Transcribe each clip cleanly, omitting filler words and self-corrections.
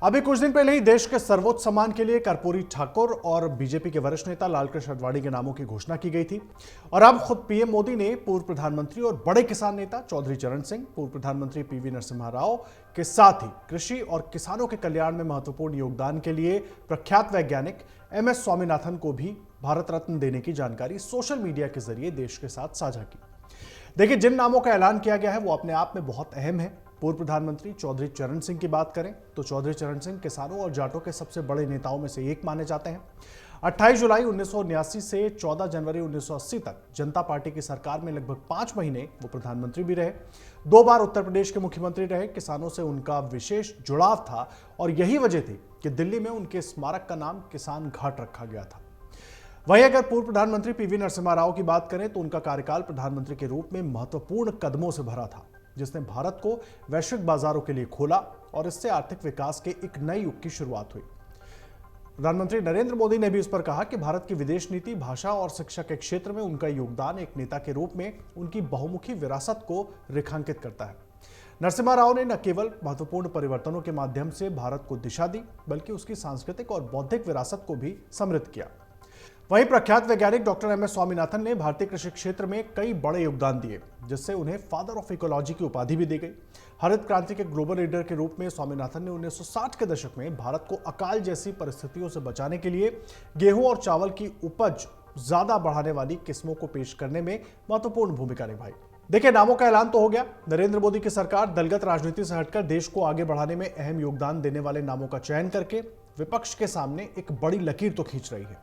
अभी कुछ दिन पहले ही देश के सर्वोच्च सम्मान के लिए कर्पूरी ठाकुर और बीजेपी के वरिष्ठ नेता लालकृष्ण आडवाणी के नामों की घोषणा की गई थी। और अब खुद पीएम मोदी ने पूर्व प्रधानमंत्री और बड़े किसान नेता चौधरी चरण सिंह, पूर्व प्रधानमंत्री पीवी नरसिम्हा राव के साथ ही कृषि और किसानों के कल्याण में महत्वपूर्ण योगदान के लिए प्रख्यात वैज्ञानिक एमएस स्वामीनाथन को भी भारत रत्न देने की जानकारी सोशल मीडिया के जरिए देश के साथ साझा की। देखिए, जिन नामों का ऐलान किया गया है वो अपने आप में बहुत अहम है। पूर्व प्रधानमंत्री चौधरी चरण सिंह की बात करें तो चौधरी चरण सिंह किसानों और जाटों के सबसे बड़े नेताओं में से एक माने जाते हैं। 28 जुलाई 1979 से 14 जनवरी 1980 तक जनता पार्टी की सरकार में लगभग 5 महीने वो प्रधानमंत्री भी रहे। 2 बार उत्तर प्रदेश के मुख्यमंत्री रहे। किसानों से उनका विशेष जुड़ाव था और यही वजह थी कि दिल्ली में उनके स्मारक का नाम किसान घाट रखा गया था। वहीं अगर पूर्व प्रधानमंत्री पीवी नरसिम्हा राव की बात करें तो उनका कार्यकाल प्रधानमंत्री के रूप में महत्वपूर्ण कदमों से भरा था, जिसने भारत को वैश्विक बाजारों के लिए खोला और इससे आर्थिक विकास के एक नए युग की शुरुआत हुई। प्रधानमंत्री नरेंद्र मोदी ने भी इस पर कहा कि भारत की विदेश नीति, भाषा और शिक्षा के क्षेत्र में उनका योगदान एक नेता के रूप में उनकी बहुमुखी विरासत को रेखांकित करता है। नरसिम्हा राव ने न केवल महत्वपूर्ण परिवर्तनों के माध्यम से भारत को दिशा दी, बल्कि उसकी सांस्कृतिक और बौद्धिक विरासत को भी समृद्ध किया। वहीं प्रख्यात वैज्ञानिक डॉक्टर एमएस स्वामीनाथन ने भारतीय कृषि क्षेत्र में कई बड़े योगदान दिए, जिससे उन्हें फादर ऑफ इकोलॉजी की उपाधि भी दी गई। हरित क्रांति के ग्लोबल लीडर के रूप में स्वामीनाथन ने 1960 के दशक में भारत को अकाल जैसी परिस्थितियों से बचाने के लिए गेहूं और चावल की उपज ज्यादा बढ़ाने वाली किस्मों को पेश करने में महत्वपूर्ण भूमिका निभाई। देखिए, नामों का ऐलान तो हो गया। नरेंद्र मोदी की सरकार दलगत राजनीति से हटकर देश को आगे बढ़ाने में अहम योगदान देने वाले नामों का चयन करके विपक्ष के सामने एक बड़ी लकीर तो खींच रही है।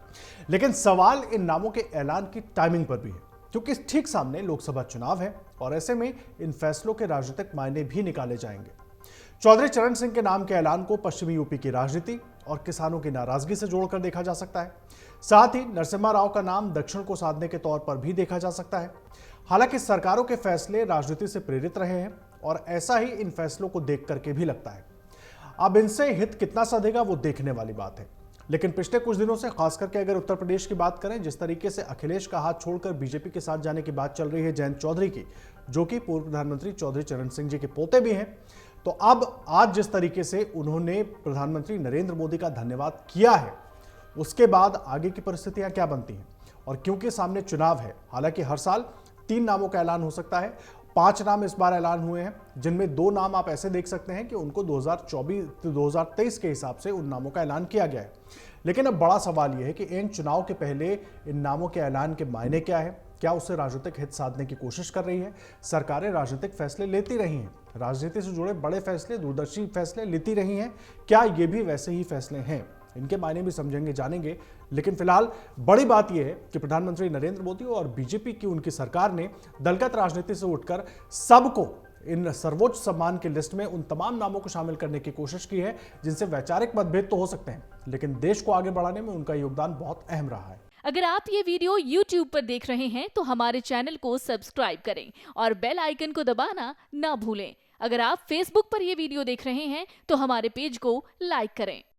लेकिन सवाल इन नामों के ऐलान की टाइमिंग पर भी है, क्योंकि ठीक सामने लोकसभा चुनाव है और ऐसे में इन फैसलों के राजनीतिक मायने भी निकाले जाएंगे। चौधरी चरण सिंह के नाम के ऐलान को पश्चिमी यूपी की राजनीति और किसानों की नाराजगी से जोड़कर देखा जा सकता है। साथ ही नरसिम्हा राव का नाम दक्षिण को साधने के तौर पर भी देखा जा सकता है। हालांकि सरकारों के फैसले राजनीति से प्रेरित रहे हैं और ऐसा ही इन फैसलों को देख करके भी लगता है। अब इनसे हित कितना सधेगा वो देखने वाली बात है। लेकिन पिछले कुछ दिनों से, खास करके अगर उत्तर प्रदेश की बात करें, जिस तरीके से अखिलेश का हाथ छोड़कर बीजेपी के साथ जाने की बात चल रही है जयंत चौधरी की, जो कि पूर्व प्रधानमंत्री चौधरी चरण सिंह जी के पोते भी हैं, तो अब आज जिस तरीके से उन्होंने प्रधानमंत्री नरेंद्र मोदी का धन्यवाद किया है, उसके बाद आगे की परिस्थितियां क्या बनती हैं। और क्योंकि सामने चुनाव है, हालांकि हर साल 3 नामों का ऐलान हो सकता है, 5 नाम इस बार ऐलान हुए हैं, जिनमें 2 नाम आप ऐसे देख सकते हैं कि उनको 2023 के हिसाब से उन नामों का ऐलान किया गया है। लेकिन अब बड़ा सवाल यह है कि इन चुनाव के पहले इन नामों के ऐलान के मायने क्या है। क्या उससे राजनीतिक हित साधने की कोशिश कर रही है? सरकारें राजनीतिक फैसले लेती रही हैं, राजनीति से जुड़े बड़े फैसले, दूरदर्शी फैसले लेती रही हैं। क्या ये भी वैसे ही फैसले हैं? इनके मायने भी समझेंगे, जानेंगे। लेकिन फिलहाल बड़ी बात यह है कि प्रधानमंत्री नरेंद्र मोदी और बीजेपी की उनकी सरकार ने दलगत राजनीति से उठकर सबको इन सर्वोच्च सम्मान की लिस्ट में उन तमाम नामों को शामिल करने की कोशिश की है, जिनसे वैचारिक मतभेद तो हो सकते हैं, लेकिन देश को आगे बढ़ाने में उनका योगदान बहुत अहम रहा है। अगर आप ये वीडियो YouTube पर देख रहे हैं तो हमारे चैनल को सब्सक्राइब करें और बेल आइकन को दबाना ना भूलें। अगर आप Facebook पर ये वीडियो देख रहे हैं तो हमारे पेज को लाइक करें।